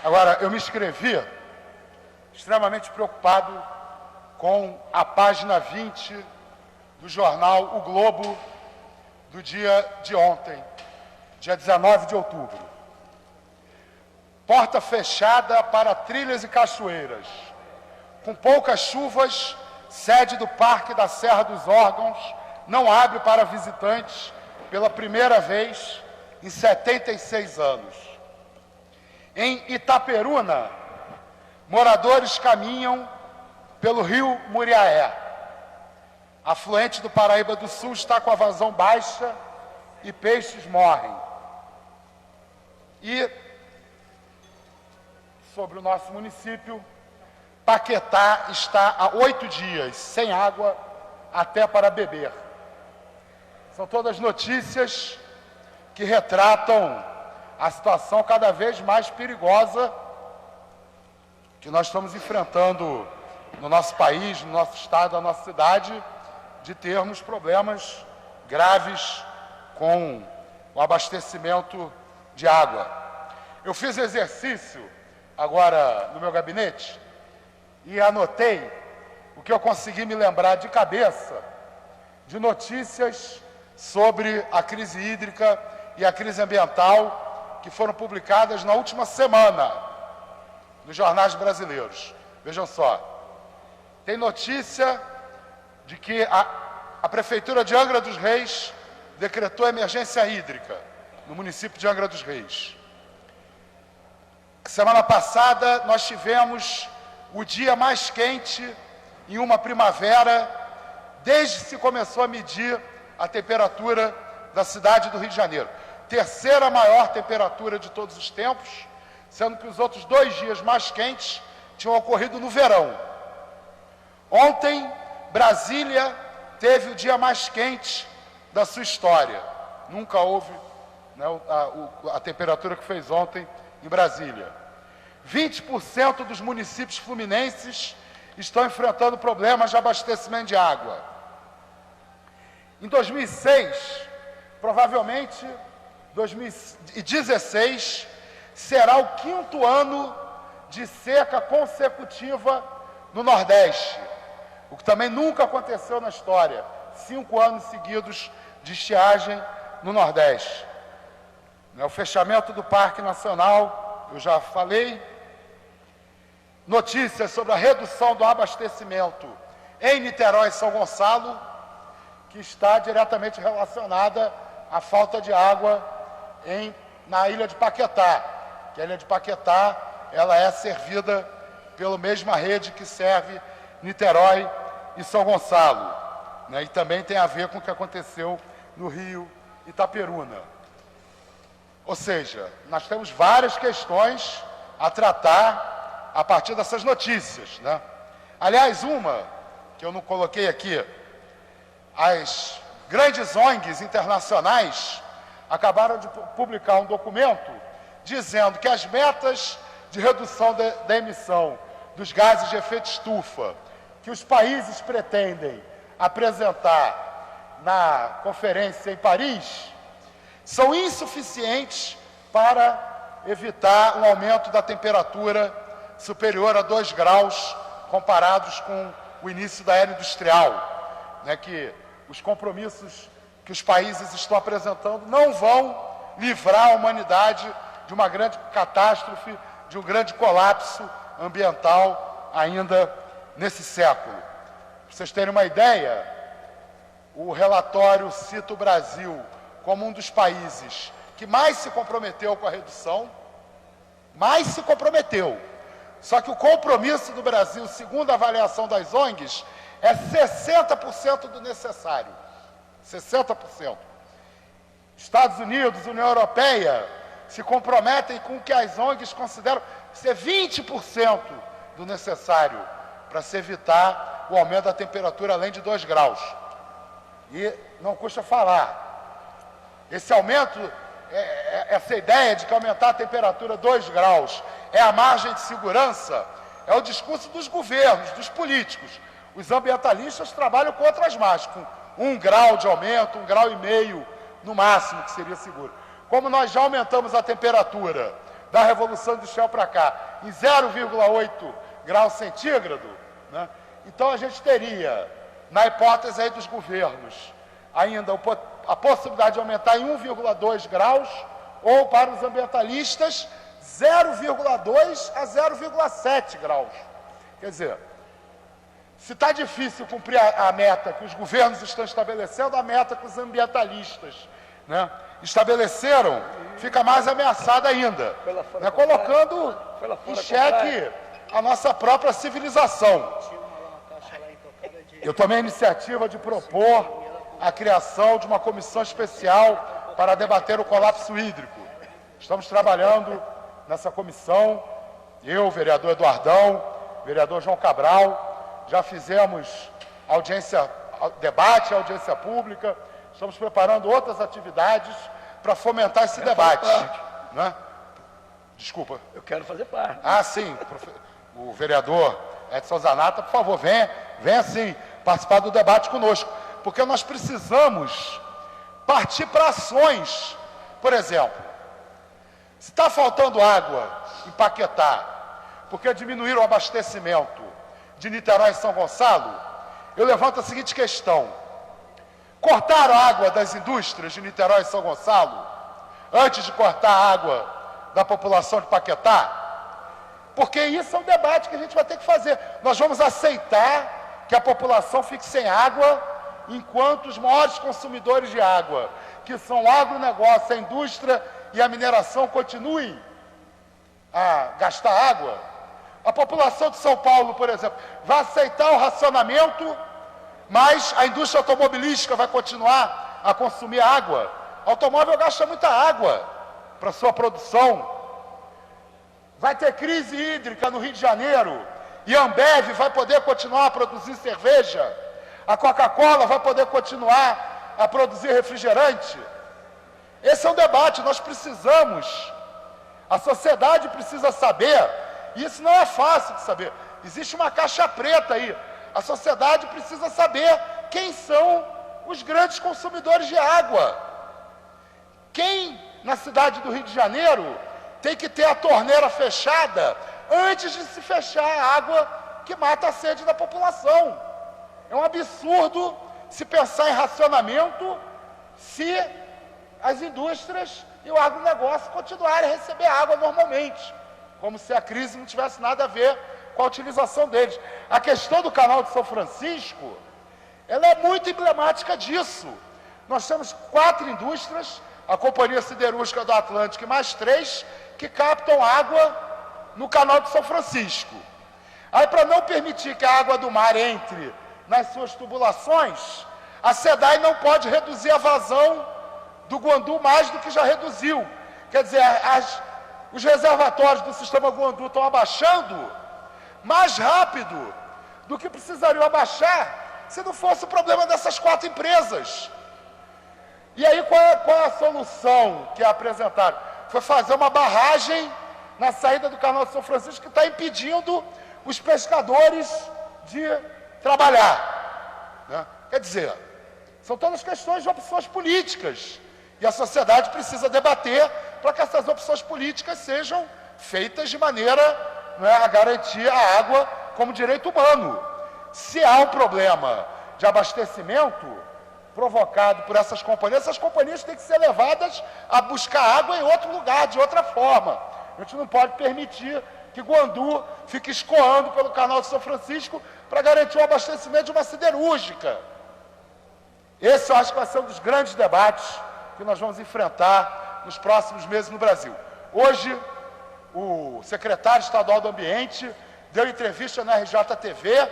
Agora, eu me inscrevi extremamente preocupado com a página 20 do jornal O Globo do dia de ontem, dia 19 de outubro. Porta fechada para trilhas e cachoeiras. Com poucas chuvas, sede do Parque da Serra dos Órgãos não abre para visitantes pela primeira vez em 76 anos. Em Itaperuna, moradores caminham pelo rio Muriaé. Afluente do Paraíba do Sul está com a vazão baixa e peixes morrem. E, sobre o nosso município, Paquetá está há 8 dias sem água até para beber. São todas notícias que retratam a situação cada vez mais perigosa que nós estamos enfrentando no nosso país, no nosso estado, na nossa cidade, de termos problemas graves com o abastecimento de água. Eu fiz exercício agora no meu gabinete e anotei o que eu consegui me lembrar de cabeça de notícias sobre a crise hídrica e a crise ambiental que foram publicadas na última semana nos jornais brasileiros. Vejam só, tem notícia de que a Prefeitura de Angra dos Reis decretou emergência hídrica no município de Angra dos Reis. Semana passada nós tivemos o dia mais quente em uma primavera desde que se começou a medir a temperatura da cidade do Rio de Janeiro. Terceira maior temperatura de todos os tempos, sendo que os outros 2 dias mais quentes tinham ocorrido no verão. Ontem, Brasília teve o dia mais quente da sua história. Nunca houve, né, a temperatura que fez ontem em Brasília. 20% dos municípios fluminenses estão enfrentando problemas de abastecimento de água. Em 2006, provavelmente 2016, será o 5º ano de seca consecutiva no Nordeste, o que também nunca aconteceu na história. 5 anos seguidos de estiagem no Nordeste. O fechamento do Parque Nacional, eu já falei. Notícias sobre a redução do abastecimento em Niterói e São Gonçalo, que está diretamente relacionada à falta de água na ilha de Paquetá, que a ilha de Paquetá ela é servida pela mesma rede que serve Niterói e São Gonçalo, né? E também tem a ver com o que aconteceu no rio Itaperuna. Ou seja, nós temos várias questões a tratar a partir dessas notícias, né? Aliás, uma que eu não coloquei aqui, as grandes ONGs internacionais acabaram de publicar um documento dizendo que as metas de redução da emissão dos gases de efeito estufa que os países pretendem apresentar na conferência em Paris são insuficientes para evitar um aumento da temperatura superior a 2 graus comparados com o início da era industrial, né, que os compromissos que os países estão apresentando não vão livrar a humanidade de uma grande catástrofe, de um grande colapso ambiental ainda nesse século. Para vocês terem uma ideia, o relatório cita o Brasil como um dos países que mais se comprometeu com a redução, mais se comprometeu. Só que o compromisso do Brasil, segundo a avaliação das ONGs, é 60% do necessário. 60%. Estados Unidos, União Europeia, se comprometem com o que as ONGs consideram ser 20% do necessário para se evitar o aumento da temperatura além de 2 graus. E não custa falar. Esse aumento, essa ideia de que aumentar a temperatura 2 graus é a margem de segurança, é o discurso dos governos, dos políticos. Os ambientalistas trabalham com outras margens, com 1 grau de aumento, 1,5 graus no máximo, que seria seguro. Como nós já aumentamos a temperatura da Revolução Industrial para cá, em 0,8 graus centígrados, né? Então a gente teria, na hipótese aí dos governos, ainda a possibilidade de aumentar em 1,2 graus, ou para os ambientalistas, 0,2 a 0,7 graus. Quer dizer, se está difícil cumprir a meta que os governos estão estabelecendo, a meta que os ambientalistas, né, estabeleceram, fica mais ameaçada ainda, né, colocando em xeque a nossa própria civilização. Eu tomei a iniciativa de propor a criação de uma comissão especial para debater o colapso hídrico. Estamos trabalhando nessa comissão, eu, vereador Eduardão, vereador João Cabral, já fizemos debate, audiência pública, estamos preparando outras atividades para fomentar esse debate. Né? Desculpa. Eu quero fazer parte. Ah, sim. O vereador Edson Zanata, por favor, venha sim participar do debate conosco, porque nós precisamos partir para ações. Por exemplo, se está faltando água em Paquetá, porque diminuíram o abastecimento de Niterói e São Gonçalo, eu levanto a seguinte questão: cortaram a água das indústrias de Niterói e São Gonçalo antes de cortar a água da população de Paquetá? Porque isso é um debate que a gente vai ter que fazer. Nós vamos aceitar que a população fique sem água enquanto os maiores consumidores de água, que são o agronegócio, a indústria e a mineração, continuem a gastar água? A população de São Paulo, por exemplo, vai aceitar o racionamento, mas a indústria automobilística vai continuar a consumir água? O automóvel gasta muita água para sua produção. Vai ter crise hídrica no Rio de Janeiro e a Ambev vai poder continuar a produzir cerveja? A Coca-Cola vai poder continuar a produzir refrigerante? Esse é um debate, nós precisamos, a sociedade precisa saber, e isso não é fácil de saber. Existe uma caixa preta aí. A sociedade precisa saber quem são os grandes consumidores de água. Quem, na cidade do Rio de Janeiro, tem que ter a torneira fechada antes de se fechar a água que mata a sede da população. É um absurdo se pensar em racionamento se as indústrias e o agronegócio continuarem a receber água normalmente, como se a crise não tivesse nada a ver com a utilização deles. A questão do canal de São Francisco, ela é muito emblemática disso. Nós temos 4 indústrias, a Companhia Siderúrgica do Atlântico e mais 3, que captam água no canal de São Francisco. Aí, para não permitir que a água do mar entre nas suas tubulações, a SEDAI não pode reduzir a vazão do Guandu mais do que já reduziu. Quer dizer, os reservatórios do sistema Guandu estão abaixando mais rápido do que precisariam abaixar se não fosse o problema dessas 4 empresas. E aí, qual é a solução que é apresentada? Foi fazer uma barragem na saída do canal de São Francisco que está impedindo os pescadores de trabalhar. Né? Quer dizer, são todas questões de opções políticas. E a sociedade precisa debater para que essas opções políticas sejam feitas de maneira, né, a garantir a água como direito humano. Se há um problema de abastecimento provocado por essas companhias têm que ser levadas a buscar água em outro lugar, de outra forma. A gente não pode permitir que Guandu fique escoando pelo canal de São Francisco para garantir o abastecimento de uma siderúrgica. Esse eu acho que vai ser um dos grandes debates que nós vamos enfrentar nos próximos meses no Brasil. Hoje, o secretário estadual do Ambiente deu entrevista na RJTV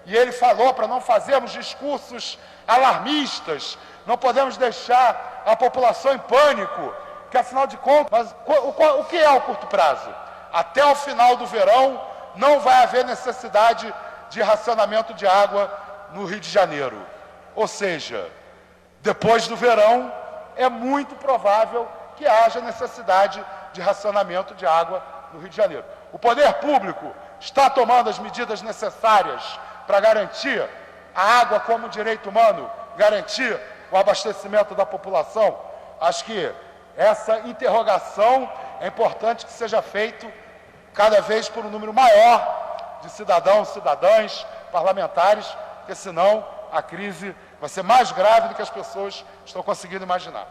e ele falou para não fazermos discursos alarmistas, não podemos deixar a população em pânico, que afinal de contas, mas o que é o curto prazo? Até o final do verão não vai haver necessidade de racionamento de água no Rio de Janeiro. Ou seja, depois do verão é muito provável que haja necessidade de racionamento de água no Rio de Janeiro. O poder público está tomando as medidas necessárias para garantir a água como direito humano, garantir o abastecimento da população? Acho que essa interrogação é importante que seja feito cada vez por um número maior de cidadãos, cidadãs, parlamentares, porque senão a crise vai ser mais grave do que as pessoas estão conseguindo imaginar.